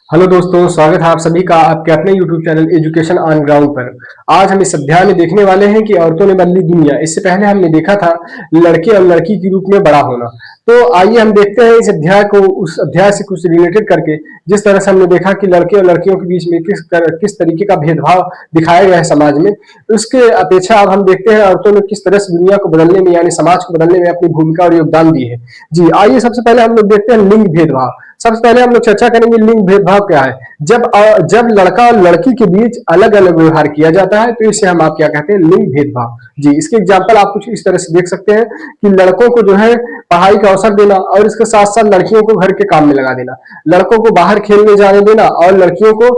Hello दोस्तों, स्वागत है आप सभी का आपके अपने YouTube channel education on ground पर। आज हम इस अध्याय में देखने वाले हैं कि औरतों ने बदली दुनिया। इससे पहले हमने देखा था लड़के और लड़की के रूप में बड़ा होना। तो आइए हम देखते हैं इस अध्याय को उस अध्याय से कुछ रिलेटेड करके। जिस तरह से हमने देखा कि लड़के और लड़कियों के बीच में किस तरीके का भेदभाव दिखाया गया है समाज में, उसके अपेक्षा अब हम देखते हैं औरतों ने किस तरह से दुनिया को बदलने में यानी समाज को बदलने में अपनी भूमिका और योगदान दी है। जी आइए सबसे पहले हम लोग देखते हैं लिंग भेदभाव। सबसे पहले हम लोग चर्चा करेंगे लिंग भेदभाव क्या है। जब लड़का और लड़की के बीच अलग अलग व्यवहार किया जाता है तो इसे हम आप क्या कहते हैं, लिंग भेदभाव। जी इसके एग्जाम्पल आप कुछ इस तरह से देख सकते हैं कि लड़कों को जो है पढ़ाई का अवसर देना और इसके साथ साथ लड़कियों को घर के काम में लगा देना, लड़कों को बाहर खेलने जाने देना और लड़कियों को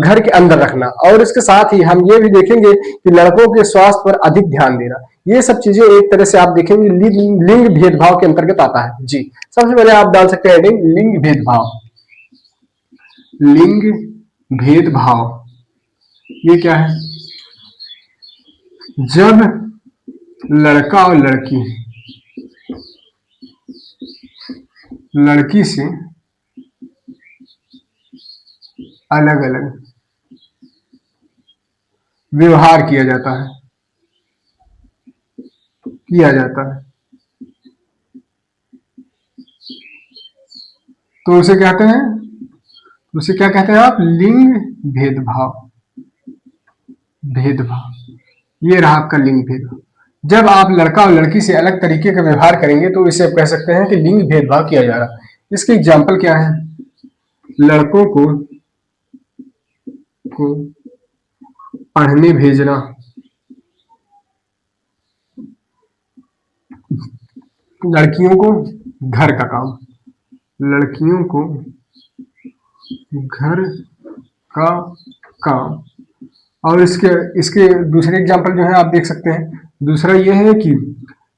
घर के अंदर रखना, और इसके साथ ही हम ये भी देखेंगे कि लड़कों के स्वास्थ्य पर अधिक ध्यान देना। ये सब चीजें एक तरह से आप देखेंगे लिंग भेदभाव के अंतर्गत आता है। जी सबसे पहले आप डाल सकते हैं हेडिंग लिंग भेदभाव। लिंग भेदभाव ये क्या है? जब लड़का और लड़की से अलग अलग व्यवहार किया जाता है तो उसे क्या कहते हैं आप? लिंग भेदभाव। ये रहा आपका लिंग भेदभाव। जब आप लड़का और लड़की से अलग तरीके का व्यवहार करेंगे तो इसे आप कह सकते हैं कि लिंग भेदभाव किया जा रहा है। इसके एग्जाम्पल क्या है? लड़कों को पढ़ने भेजना, लड़कियों को घर का काम, लड़कियों को घर का काम। और इसके इसके दूसरे एग्जाम्पल जो है आप देख सकते हैं। दूसरा ये है कि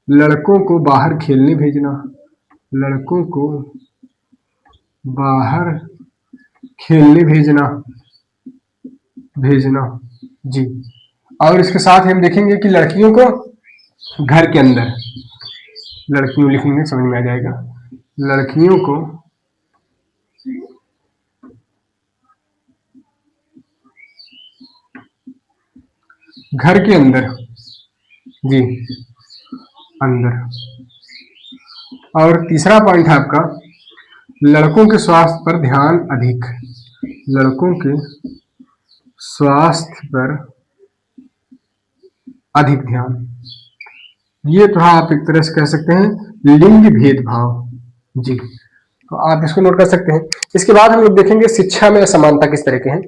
लड़कों को बाहर खेलने भेजना, लड़कों को बाहर खेलने भेजना। जी और इसके साथ ही हम देखेंगे कि लड़कियों को घर के अंदर, लड़कियों लिखेंगे समझ में आ जाएगा, लड़कियों को घर के अंदर, जी अंदर। और तीसरा पॉइंट है आपका लड़कों के स्वास्थ्य पर ध्यान अधिक, लड़कों के स्वास्थ्य पर अधिक ध्यान। ये तो आप एक तरह से कह सकते हैं लिंग भेदभाव। जी तो आप इसको नोट कर सकते हैं। इसके बाद हम लोग देखेंगे शिक्षा में असमानता किस तरह के हैं।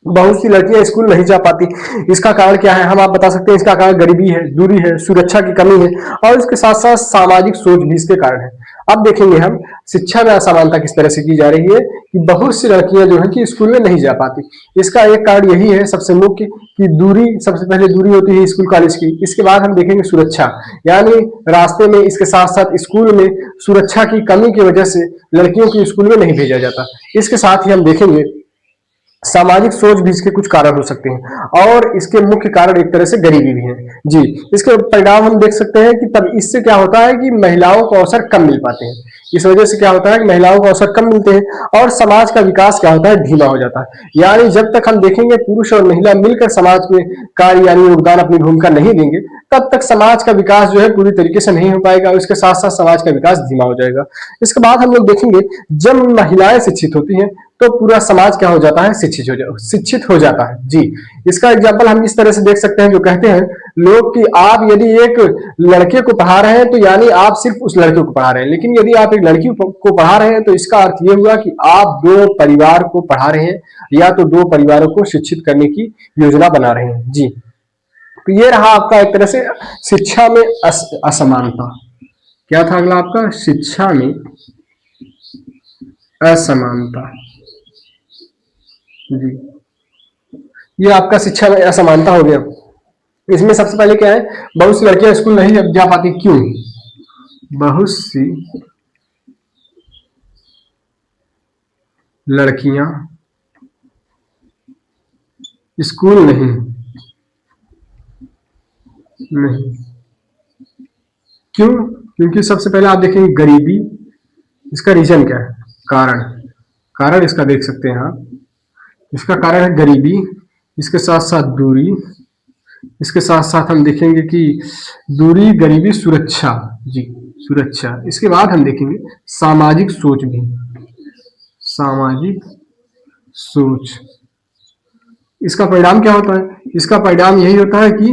बहुत सी लड़कियां स्कूल नहीं जा पाती। इसका कारण क्या है? हम आप बता सकते हैं इसका कारण गरीबी है, दूरी है, सुरक्षा की कमी है और इसके साथ साथ सामाजिक सोच भी इसके कारण है। अब देखेंगे हम शिक्षा में असमानता किस तरह से की जा रही है कि बहुत सी लड़कियां जो है कि स्कूल में नहीं जा पाती। इसका एक कारण यही है सबसे मुख्य कि दूरी, सबसे पहले दूरी होती है स्कूल कॉलेज की। इसके बाद हम देखेंगे सुरक्षा, यानी रास्ते में, इसके साथ साथ स्कूल में सुरक्षा की कमी की वजह से लड़कियों को स्कूल में नहीं भेजा जाता। इसके साथ ही हम देखेंगे सामाजिक सोच भी इसके कुछ कारण हो सकते हैं और इसके मुख्य कारण एक तरह से गरीबी भी है। जी इसके परिणाम हम देख सकते हैं कि तब इससे क्या होता है कि महिलाओं को अवसर कम मिल पाते हैं। इस वजह से क्या होता है कि महिलाओं को अवसर कम मिलते हैं और समाज का विकास क्या होता है, धीमा हो जाता है। यानी जब तक हम देखेंगे पुरुष और महिला मिलकर समाज में कार्य यानी योगदान अपनी भूमिका नहीं देंगे तब तक समाज का विकास जो है पूरी तरीके से नहीं हो पाएगा और इसके साथ साथ समाज का विकास धीमा हो जाएगा। इसके बाद हम लोग देखेंगे जब महिलाएं शिक्षित होती हैं तो पूरा समाज क्या हो जाता है, शिक्षित हो जाता है। जी इसका एग्जाम्पल हम इस तरह से देख सकते हैं, जो कहते हैं लोग कि आप यदि एक लड़के को पढ़ा रहे हैं तो यानी आप सिर्फ उस लड़के को पढ़ा रहे हैं, लेकिन यदि आप एक लड़की को पढ़ा रहे हैं तो इसका अर्थ यह हुआ कि आप दो परिवार को पढ़ा रहे हैं या तो दो परिवारों को शिक्षित करने की योजना बना रहे हैं। जी तो ये रहा आपका एक तरह से शिक्षा में असमानता। क्या था अगला आपका? शिक्षा में असमानता। जी ये आपका शिक्षा में असमानता हो गया। इसमें सबसे पहले क्या है, बहुत सी लड़कियां स्कूल नहीं जा पाती। क्यों? बहुत सी लड़कियां स्कूल नहीं क्यों? क्योंकि सबसे पहले आप देखेंगे गरीबी। इसका रीजन क्या है? कारण कारण इसका देख सकते हैं आप। इसका कारण है गरीबी, इसके साथ साथ दूरी, इसके साथ साथ हम देखेंगे कि दूरी, गरीबी, सुरक्षा, जी सुरक्षा। इसके बाद हम देखेंगे सामाजिक सोच भी, सामाजिक सोच। इसका परिणाम क्या होता है? इसका परिणाम यही होता है कि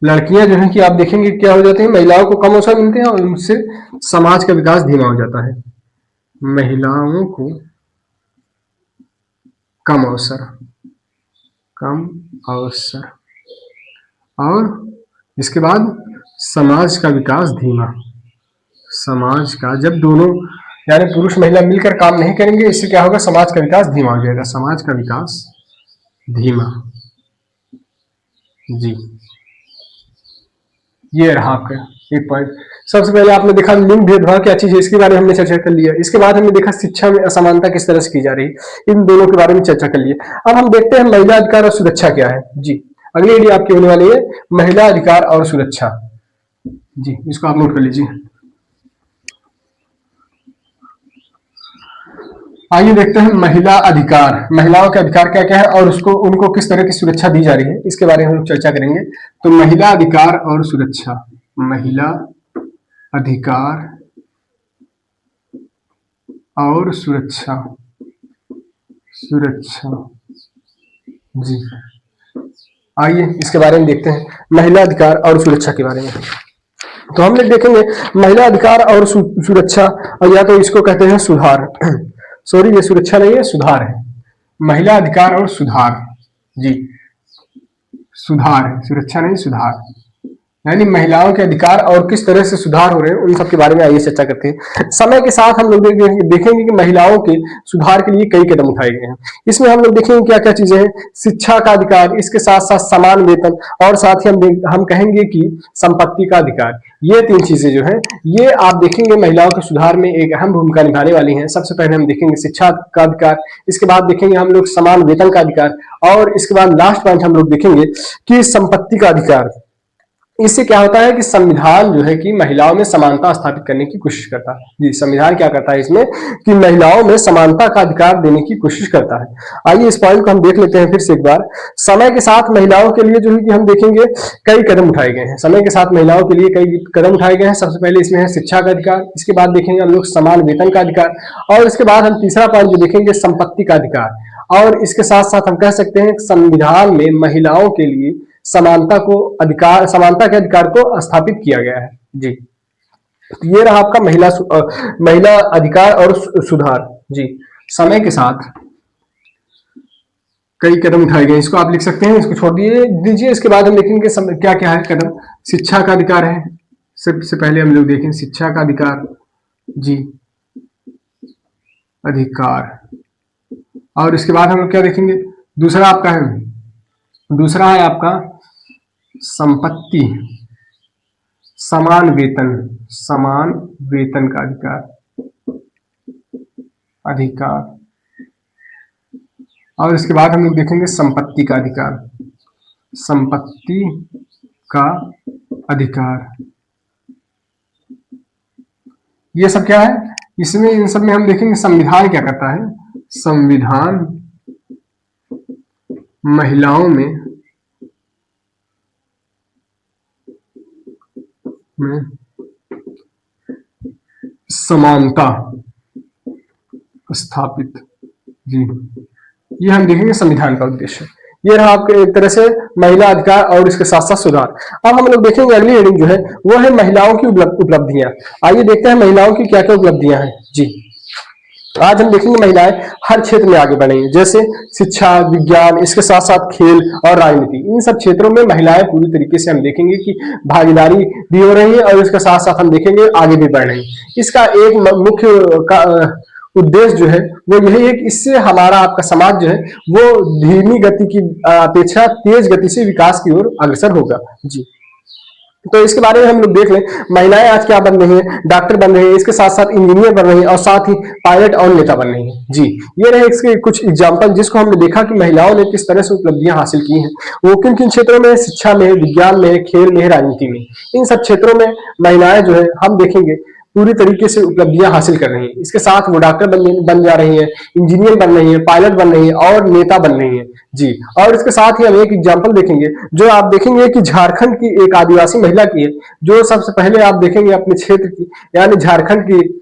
लड़कियां जो है कि आप देखेंगे क्या हो जाती है, महिलाओं को कम अवसर मिलते हैं और उनसे समाज का विकास धीमा हो जाता है। महिलाओं को कम अवसर, कम अवसर, और इसके बाद समाज का विकास धीमा। समाज का, जब दोनों यानी पुरुष महिला मिलकर काम नहीं करेंगे, इससे क्या होगा, समाज का विकास धीमा हो जाएगा, समाज का विकास धीमा। जी ये रहा आपका एक पॉइंट। सबसे पहले आपने देखा लिंग भेदभाव क्या चीज है, इसके बारे में हमने चर्चा कर लिया। इसके बाद हमने देखा शिक्षा में असमानता किस तरह से की जा रही है, इन दोनों के बारे में चर्चा कर लिया। अब हम देखते हैं महिला अधिकार और सुरक्षा क्या है। जी अगली वीडियो आपकी होने वाली है महिला अधिकार और सुरक्षा। जी इसको आप नोट कर लीजिए। आइए देखते हैं महिला अधिकार, महिलाओं के अधिकार क्या क्या है और उसको उनको किस तरह की सुरक्षा दी जा रही है, इसके बारे में हम चर्चा करेंगे। तो महिला अधिकार और सुरक्षा, महिला अधिकार और सुरक्षा, सुरक्षा। जी आइए इसके बारे में देखते हैं, महिला अधिकार और सुरक्षा के बारे में। तो हम लोग देखेंगे महिला अधिकार और सुरक्षा, और या तो इसको कहते हैं सुधार, सॉरी ये सुरक्षा नहीं है, सुधार है। महिला अधिकार और सुधार, जी सुधार है, सुरक्षा नहीं सुधार, यानी महिलाओं के अधिकार और किस तरह से सुधार हो रहे हैं उन सब के बारे में आइए चर्चा करते हैं। समय के साथ हम लोग देखेंगे कि महिलाओं के सुधार के लिए कई कदम उठाए गए हैं। इसमें हम लोग देखेंगे क्या क्या चीजें हैं, शिक्षा का अधिकार, इसके साथ साथ समान वेतन, और साथ ही हम कहेंगे कि संपत्ति का अधिकार। ये तीन चीजें जो है ये आप देखेंगे महिलाओं के सुधार में एक अहम भूमिका निभाने वाली है। सबसे पहले हम देखेंगे शिक्षा का अधिकार, इसके बाद देखेंगे हम लोग समान वेतन का अधिकार, और इसके बाद लास्ट पॉइंट हम लोग देखेंगे कि संपत्ति का अधिकार। इससे क्या होता है कि संविधान जो है कि महिलाओं में समानता स्थापित करने की कोशिश करता है। जी संविधान क्या करता है इसमें कि महिलाओं में समानता का अधिकार देने की कोशिश करता है। आइए इस पॉइंट को हम देख लेते हैं फिर से एक बार। समय के साथ महिलाओं के लिए जो है कि हम देखेंगे कई कदम उठाए गए हैं, समय के साथ महिलाओं के लिए कई कदम उठाए गए हैं। सबसे पहले इसमें है शिक्षा का अधिकार, इसके बाद देखेंगे हम लोग समान वेतन का अधिकार, और इसके बाद हम तीसरा पॉइंट जो देखेंगे संपत्ति का अधिकार, और इसके साथ साथ हम कह सकते हैं संविधान में महिलाओं के लिए समानता को अधिकार, समानता के अधिकार को स्थापित किया गया है। जी ये रहा आपका महिला अधिकार और सुधार। जी समय के साथ कई कदम उठाए गए, इसको आप लिख सकते हैं, इसको छोड़ दीजिए। इसके बाद हम देखेंगे क्या क्या है कदम। शिक्षा का अधिकार है, सबसे पहले हम लोग देखेंगे शिक्षा का अधिकार, जी अधिकार, और इसके बाद हम लोग क्या देखेंगे, दूसरा आपका है, दूसरा है आपका संपत्ति, समान वेतन, समान वेतन का अधिकार, अधिकार, और इसके बाद हम लोग देखेंगे संपत्ति का अधिकार, संपत्ति का अधिकार। ये सब क्या है, इसमें इन सब में हम देखेंगे संविधान क्या करता है। संविधान महिलाओं में समानता स्थापित, जी ये हम देखेंगे संविधान का उद्देश्य। ये रहा आपके एक तरह से महिला अधिकार और इसके साथ साथ सुधार। अब हम लोग देखेंगे अगली हेडिंग जो है वो है महिलाओं की उपलब्धियां। आइए देखते हैं महिलाओं की क्या क्या उपलब्धियां हैं। जी आज हम देखेंगे महिलाएं हर क्षेत्र में आगे बढ़ी हैं, जैसे शिक्षा, विज्ञान, इसके साथ साथ खेल और राजनीति। इन सब क्षेत्रों में महिलाएं पूरी तरीके से हम देखेंगे कि भागीदारी भी हो रही है, और इसके साथ साथ हम देखेंगे आगे भी बढ़ रही है। इसका एक मुख्य उद्देश्य जो है वो यही है कि इससे हमारा आपका समाज जो है वो धीमी गति की अपेक्षा तेज गति से विकास की ओर अग्रसर होगा। जी तो इसके बारे में हम लोग देख लें, महिलाएं आज क्या बन रही हैं, डॉक्टर बन रही हैं, इसके साथ साथ इंजीनियर बन रही हैं, और साथ ही पायलट और नेता बन रही हैं। जी ये रहे इसके कुछ एग्जाम्पल जिसको हमने देखा कि महिलाओं ने किस तरह से उपलब्धियां हासिल की हैं। वो किन किन क्षेत्रों में, शिक्षा में, विज्ञान में, खेल में, राजनीति में, इन सब क्षेत्रों में महिलाएं जो है हम देखेंगे पूरी तरीके से उपलब्धियां हासिल कर रही हैं। इसके साथ वो डॉक्टर बन जा रही हैं, इंजीनियर बन रही हैं, पायलट बन रही हैं और नेता बन रही हैं जी। और इसके साथ ही हम एक एग्जाम्पल देखेंगे, जो आप देखेंगे कि झारखंड की एक आदिवासी महिला की है, जो सबसे पहले आप देखेंगे अपने क्षेत्र की, यानी झारखंड की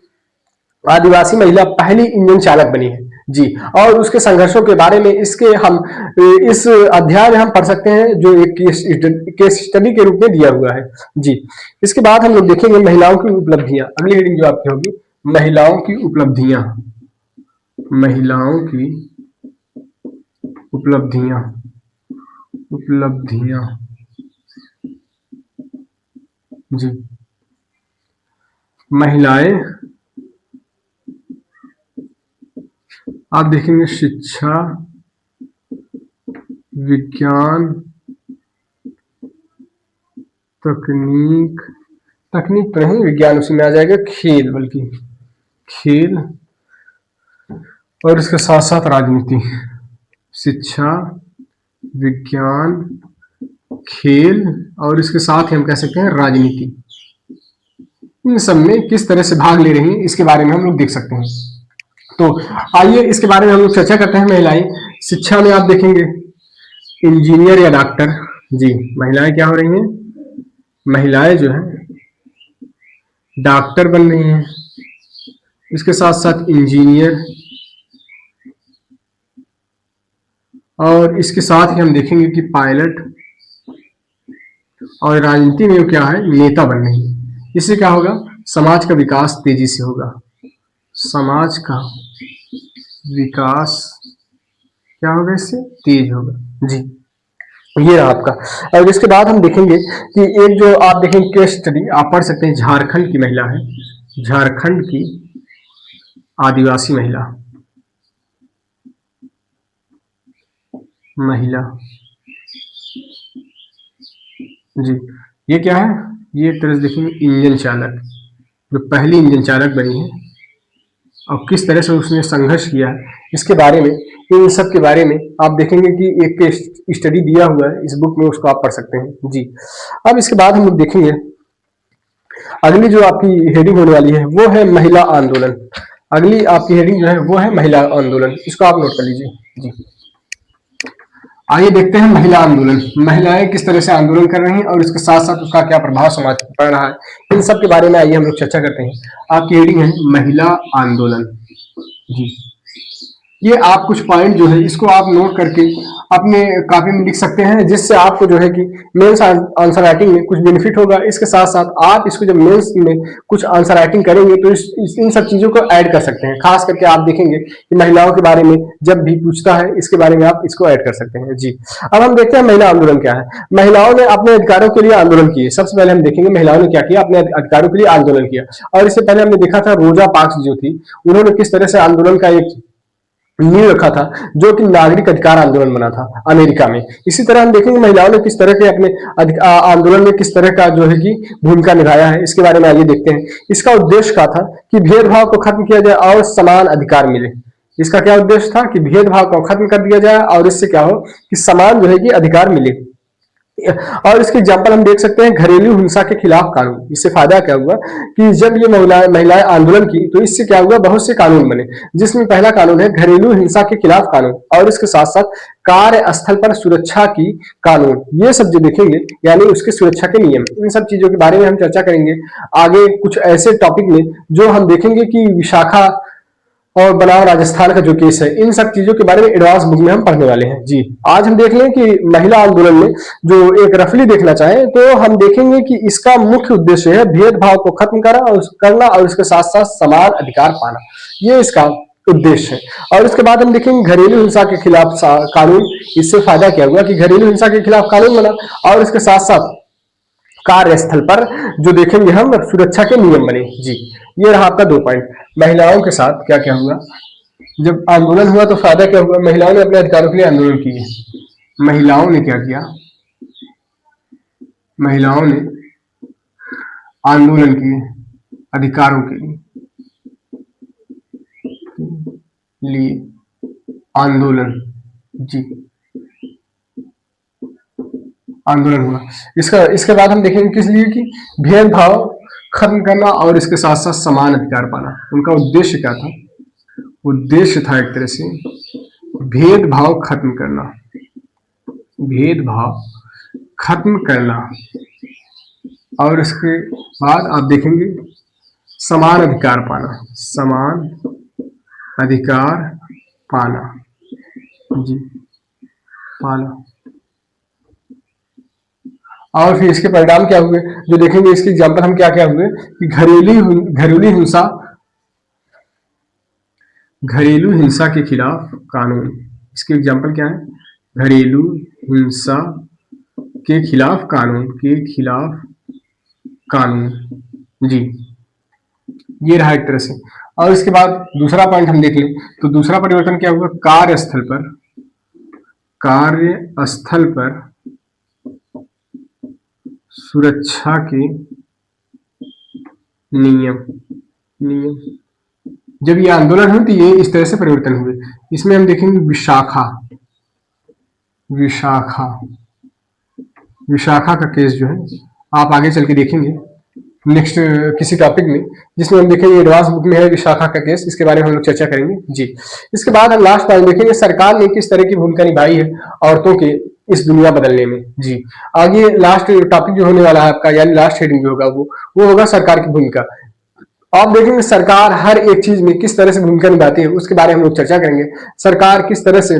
आदिवासी महिला पहली इंजन चालक बनी है जी। और उसके संघर्षों के बारे में इसके हम इस अध्याय में हम पढ़ सकते हैं, जो एक केस स्टडी के रूप में दिया हुआ है जी। इसके बाद हम लोग देखेंगे महिलाओं की उपलब्धियां। अगली हेडिंग जो आपकी होगी, महिलाओं की उपलब्धियां। महिलाओं की उपलब्धियां, उपलब्धियां जी। महिलाएं आप देखेंगे शिक्षा, विज्ञान, तकनीक, तकनीक तो नहीं, विज्ञान उसी में आ जाएगा, खेल, बल्कि खेल और इसके साथ साथ राजनीति। शिक्षा, विज्ञान, खेल और इसके साथ ही हम कह सकते हैं राजनीति। इन सब में किस तरह से भाग ले रही हैं इसके बारे में हम लोग देख सकते हैं। तो आइए इसके बारे में हम लोग चर्चा करते हैं। महिलाएं शिक्षा में आप देखेंगे इंजीनियर या डॉक्टर जी। महिलाएं क्या हो रही हैं? महिलाएं जो है डॉक्टर बन रही हैं, इसके साथ साथ इंजीनियर, और इसके साथ ही हम देखेंगे कि पायलट, और राजनीति में क्या है, नेता बन रही है। इससे क्या होगा? समाज का विकास तेजी से होगा। समाज का विकास क्या होगा? इससे तेज होगा जी। ये रहा आपका। और इसके बाद हम देखेंगे कि एक जो आप देखेंगे केस स्टडी आप पढ़ सकते हैं, झारखंड की महिला है, झारखंड की आदिवासी महिला, जी। ये क्या है? ये एक तरह से देखेंगे इंजन चालक, जो पहली इंजन चालक बनी है, और किस तरह से उसने संघर्ष किया है इसके बारे में, इन सब के बारे में आप देखेंगे कि एक स्टडी दिया हुआ है इस बुक में, उसको आप पढ़ सकते हैं जी। अब इसके बाद हम लोग देखेंगे अगली जो आपकी हेडिंग होने वाली है वो है महिला आंदोलन। अगली आपकी हेडिंग जो है वो है महिला आंदोलन, इसको आप नोट कर लीजिए जी। आइए देखते हैं महिला आंदोलन। महिलाएं किस तरह से आंदोलन कर रही हैं और इसके साथ साथ उसका क्या प्रभाव समाज पर पड़ रहा है, इन सब के बारे में आइए हम लोग चर्चा करते हैं। आपकी हेडिंग है महिला आंदोलन जी। ये आप कुछ पॉइंट जो है इसको आप नोट करके अपने कॉपी में लिख सकते हैं, जिससे आपको जो है कि मेंस आंसर राइटिंग में कुछ बेनिफिट होगा। इसके साथ साथ आप इसको जब मेंस में कुछ आंसर राइटिंग करेंगे तो इन सब चीजों को ऐड कर सकते हैं। खास करके आप देखेंगे कि महिलाओं के बारे में जब भी पूछता है इसके बारे में आप इसको ऐड कर सकते हैं जी। अब हम देखते हैं महिला आंदोलन क्या है। महिलाओं ने अपने अधिकारों के लिए आंदोलन किए। सबसे पहले हम देखेंगे महिलाओं ने क्या किया, अपने अधिकारों के लिए आंदोलन किया। और इससे पहले हमने देखा था रोजा पार्क्स जो थी, उन्होंने किस तरह से आंदोलन का एक नींव रखा था, जो कि नागरिक अधिकार आंदोलन बना था अमेरिका में। इसी तरह हम देखेंगे महिलाओं ने किस तरह के अपने आंदोलन में किस तरह का जो है कि भूमिका निभाया है, इसके बारे में आइए देखते हैं। इसका उद्देश्य क्या था कि भेदभाव को खत्म किया जाए और समान अधिकार मिले। इसका क्या उद्देश्य था कि भेदभाव को खत्म कर दिया जाए और इससे क्या हो कि समान जो है कि अधिकार मिले। और इसके एग्जाम्पल हम देख सकते हैं घरेलू हिंसा के खिलाफ कानून। इससे फायदा क्या हुआ कि जब ये महिलाएं आंदोलन की तो इससे क्या हुआ, बहुत से कानून बने, जिसमें पहला कानून है घरेलू हिंसा के खिलाफ कानून, और इसके साथ साथ कार्यस्थल पर सुरक्षा की कानून। ये सब जो देखेंगे यानी उसकी सुरक्षा के नियम, इन सब चीजों के बारे में हम चर्चा करेंगे आगे कुछ ऐसे टॉपिक में, जो हम देखेंगे कि विशाखा और बनाव राजस्थान का जो केस है, इन सब चीजों के बारे में एडवांस बुक में हम पढ़ने वाले हैं जी। आज हम देख लें कि महिला आंदोलन में जो एक रफली देखना चाहें तो हम देखेंगे कि इसका मुख्य उद्देश्य है भेदभाव को खत्म करना और इसके साथ साथ समान अधिकार पाना, ये इसका उद्देश्य है। और इसके बाद हम देखेंगे घरेलू हिंसा के खिलाफ कानून। इससे फायदा क्या हुआ कि घरेलू हिंसा के खिलाफ कानून बना और इसके साथ साथ कार्यस्थल पर जो देखेंगे हम सुरक्षा के नियम बने जी। ये रहा आपका 2 पॉइंट। महिलाओं के साथ क्या क्या हुआ, जब आंदोलन हुआ तो फायदा क्या हुआ, महिलाओं ने अपने अधिकारों के लिए आंदोलन किए। महिलाओं ने क्या किया, महिलाओं ने आंदोलन किए अधिकारों के लिए आंदोलन जी, आंदोलन हुआ। इसके बाद हम देखेंगे किस लिए कि भेदभाव खत्म करना और इसके साथ साथ समान अधिकार पाना। उनका उद्देश्य क्या था? उद्देश्य था एक तरह से भेदभाव खत्म करना, भेदभाव खत्म करना, और इसके बाद आप देखेंगे समान अधिकार पाना, समान अधिकार पाना जी, पाना। और फिर इसके परिणाम क्या हुए जो देखेंगे, इसके एग्जाम्पल हम क्या क्या हुए कि घरेलू हिंसा, घरेलू हिंसा के खिलाफ कानून। इसके एग्जाम्पल क्या है? घरेलू हिंसा के खिलाफ कानून, के खिलाफ कानून जी, ये रहा एक तरह से। और इसके बाद दूसरा पॉइंट हम देख लें तो दूसरा परिवर्तन क्या हुआ? कार्यस्थल पर, कार्यस्थल पर सुरक्षा के नियम, नियम। जब ये आंदोलन हुए तो ये इस तरह से परिवर्तन हुए। इसमें हम देखेंगे विशाखा, विशाखा, विशाखा का केस जो है आप आगे चल के देखेंगे नेक्स्ट किसी टॉपिक में, जिसमें हम देखेंगे एडवांस बुक में है विशाखा का केस, इसके बारे में हम लोग चर्चा करेंगे जी। इसके बाद हम लास्ट पॉइंट देखेंगे सरकार ने किस तरह की भूमिका निभाई है औरतों के इस दुनिया बदलने में जी। आगे लास्ट टॉपिक जो होने वाला है आपका, यानी लास्ट हेडिंग जो होगा वो होगा सरकार की भूमिका। आप देखेंगे सरकार हर एक चीज में किस तरह से भूमिका निभाती है, उसके बारे में हम लोग चर्चा करेंगे। सरकार किस तरह से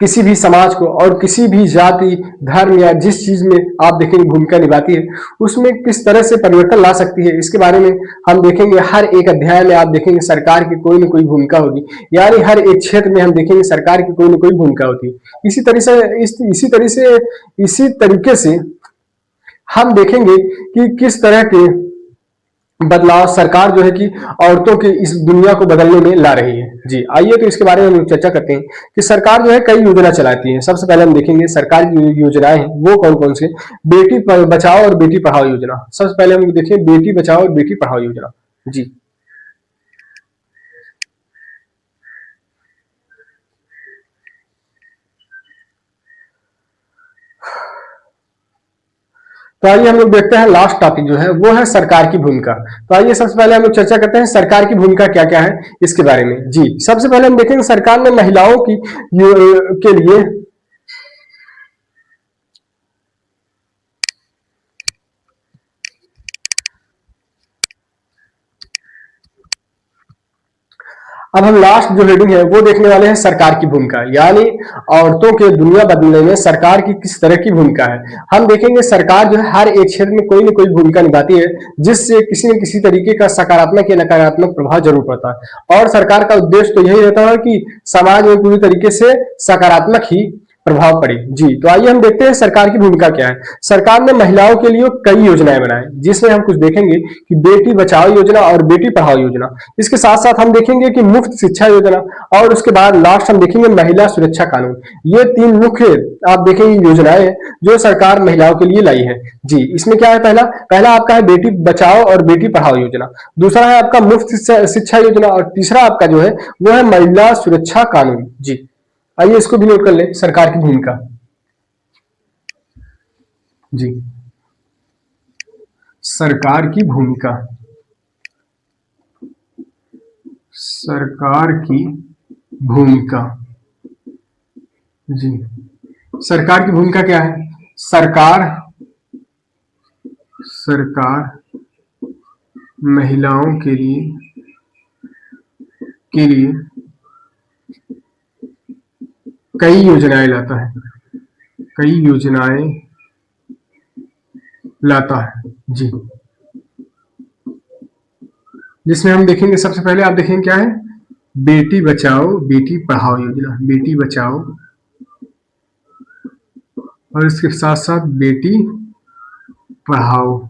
किसी भी समाज को और किसी भी जाति धर्म या जिस चीज में आप देखेंगे भूमिका निभाती है उसमें किस तरह से परिवर्तन ला सकती है, इसके बारे में हम देखेंगे। हर एक अध्याय में आप देखेंगे सरकार की कोई न कोई भूमिका होगी, यानी हर एक क्षेत्र में हम देखेंगे सरकार की कोई न कोई भूमिका होती है। इसी तरीके से हम देखेंगे कि किस तरह के बदलाव सरकार जो है कि औरतों की इस दुनिया को बदलने में ला रही है जी। आइए तो इसके बारे में हम चर्चा करते हैं कि सरकार जो है कई योजना चलाती है। सबसे पहले हम देखेंगे सरकार की योजनाएं हैं वो कौन कौन से। बेटी बचाओ और बेटी पढ़ाओ योजना, सबसे पहले हम देखिए बेटी बचाओ और बेटी पढ़ाओ योजना जी। तो आइए हम लोग देखते हैं लास्ट टॉपिक जो है वो है सरकार की भूमिका। तो आइए सबसे पहले हम लोग चर्चा करते हैं सरकार की भूमिका क्या क्या है इसके बारे में जी। सबसे पहले हम देखेंगे सरकार ने महिलाओं की के लिए अब हम लास्ट जो हेडिंग है वो देखने वाले हैं सरकार की भूमिका, यानी औरतों के दुनिया बदलने में सरकार की किस तरह की भूमिका है। हम देखेंगे सरकार जो है हर एक क्षेत्र में कोई न कोई भूमिका निभाती है जिससे किसी न किसी तरीके का सकारात्मक या नकारात्मक प्रभाव जरूर पड़ता है। और सरकार का उद्देश्य तो यही रहता है कि समाज में पूरी तरीके से सकारात्मक ही प्रभाव पड़े जी। तो आइए हम देखते हैं सरकार की भूमिका क्या है। सरकार ने महिलाओं के लिए कई योजनाएं बनाई जिसमें हम कुछ देखेंगे कि बेटी बचाओ योजना और बेटी पढ़ाओ योजना। इसके साथ साथ हम देखेंगे कि मुफ्त शिक्षा योजना, और उसके बाद लास्ट हम देखेंगे महिला सुरक्षा कानून। ये तीन मुख्य आप देखेंगे योजनाएं जो सरकार महिलाओं के लिए लाई है जी। इसमें क्या है, पहला आपका है बेटी बचाओ और बेटी पढ़ाओ योजना, दूसरा है आपका मुफ्त शिक्षा योजना, और तीसरा आपका जो है वो है महिला सुरक्षा कानून जी। आइए इसको भी नोट कर ले, सरकार की भूमिका जी। सरकार की भूमिका, सरकार की भूमिका जी। सरकार की भूमिका क्या है? सरकार महिलाओं के लिए कई योजनाएं लाता है, कई योजनाएं लाता है जी। जिसमें हम देखेंगे सबसे पहले आप देखेंगे क्या है, बेटी बचाओ बेटी पढ़ाओ योजना, बेटी बचाओ और इसके साथ साथ बेटी पढ़ाओ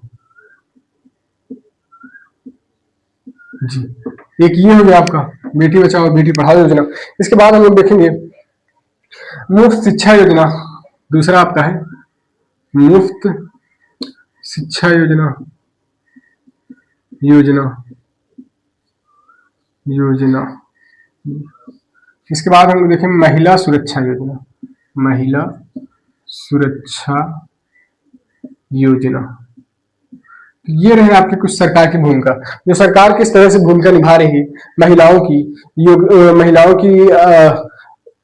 जी। एक ये हो गया आपका बेटी बचाओ बेटी पढ़ाओ योजना। इसके बाद हम लोग देखेंगे मुफ्त शिक्षा योजना, दूसरा आपका है मुफ्त शिक्षा योजना, इसके बाद हम लोग देखेंगे महिला सुरक्षा योजना, महिला सुरक्षा योजना ये रहे आपकी कुछ सरकार की भूमिका, जो सरकार किस तरह से भूमिका निभा रही है महिलाओं की,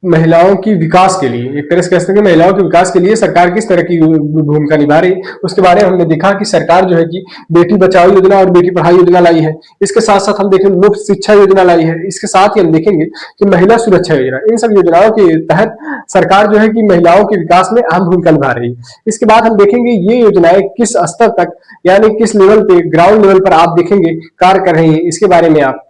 महिलाओं की विकास के लिए, एक तरह से कह सकते हैं कि महिलाओं के विकास के लिए सरकार किस तरह की भूमिका निभा रही है, उसके बारे में हमने देखा कि सरकार जो है कि बेटी बचाओ योजना और बेटी पढ़ाओ योजना लाई है। इसके साथ साथ हम देखेंगे मुफ्त शिक्षा योजना लाई है। इसके साथ ही हम देखेंगे कि महिला सुरक्षा योजना, इन सब योजनाओं के तहत सरकार जो है कि महिलाओं के विकास में अहम भूमिका निभा रही है। इसके बाद हम देखेंगे ये योजनाएं किस स्तर तक, यानी किस लेवल पे, ग्राउंड लेवल पर आप देखेंगे कार्य कर रही है। इसके बारे में आप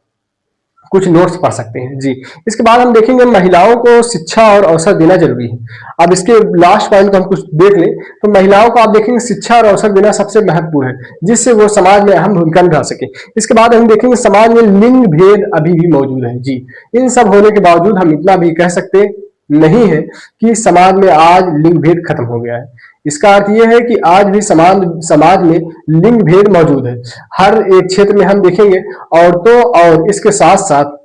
कुछ नोट्स पढ़ सकते हैं जी। इसके बाद हम देखेंगे महिलाओं को शिक्षा और अवसर देना जरूरी है। अब इसके लास्ट पॉइंट को हम कुछ देख लें तो महिलाओं को आप देखेंगे शिक्षा और अवसर देना सबसे महत्वपूर्ण है, जिससे वो समाज में अहम भूमिका निभा सके। इसके बाद हम देखेंगे समाज में लिंग भेद अभी भी मौजूद है जी। इन सब होने के बावजूद हम इतना भी कह सकते नहीं है कि समाज में आज लिंग भेद खत्म हो गया है। इसका अर्थ यह है कि आज भी समाज में लिंग भेद मौजूद है। हर एक क्षेत्र में हम देखेंगे औरतों और इसके साथ साथ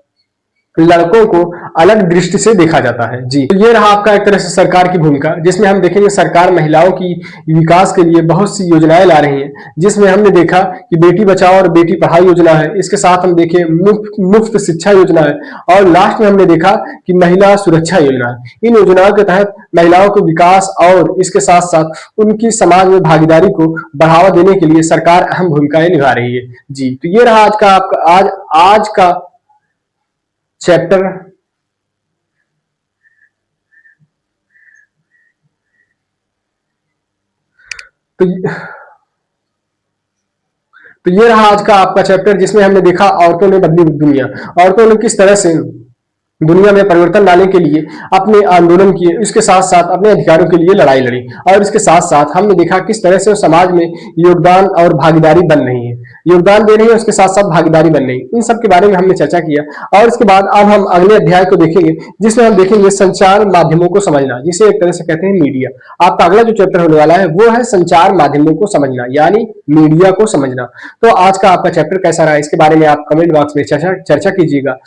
लड़कों को अलग दृष्टि से देखा जाता है जी। तो ये रहा आपका एक तरह से सरकार की भूमिका, जिसमें हम देखेंगे सरकार महिलाओं की विकास के लिए बहुत सी योजनाएं ला रही है, जिसमें हमने देखा कि बेटी बचाओ और बेटी पढ़ाओ योजना है। इसके साथ हम देखें मुफ्त शिक्षा योजना है, और लास्ट में हमने देखा कि महिला सुरक्षा योजना है। इन योजनाओं के तहत महिलाओं को विकास और इसके साथ साथ उनकी समाज में भागीदारी को बढ़ावा देने के लिए सरकार अहम भूमिकाएं निभा रही है जी। तो ये रहा आज का चैप्टर। तो ये रहा आज का आपका चैप्टर, जिसमें हमने देखा औरतों ने बदली दुनिया, औरतों ने किस तरह से दुनिया में परिवर्तन लाने के लिए अपने आंदोलन किए, इसके साथ साथ अपने अधिकारों के लिए लड़ाई लड़ी, और इसके साथ साथ हमने देखा किस तरह से समाज में योगदान और भागीदारी बन रही है, योगदान दे रही है, उसके साथ साथ भागीदारी बन रही है। इन सब के बारे में हमने चर्चा किया, और इसके बाद अब हम अगले अध्याय को देखेंगे, जिसमें हम देखेंगे संचार माध्यमों को समझना, जिसे एक तरह से कहते हैं मीडिया। आपका अगला जो चैप्टर होने वाला है वो है संचार माध्यमों को समझना, यानी मीडिया को समझना। तो आज का आपका चैप्टर कैसा रहा, इसके बारे में आप कमेंट बॉक्स में चर्चा कीजिएगा।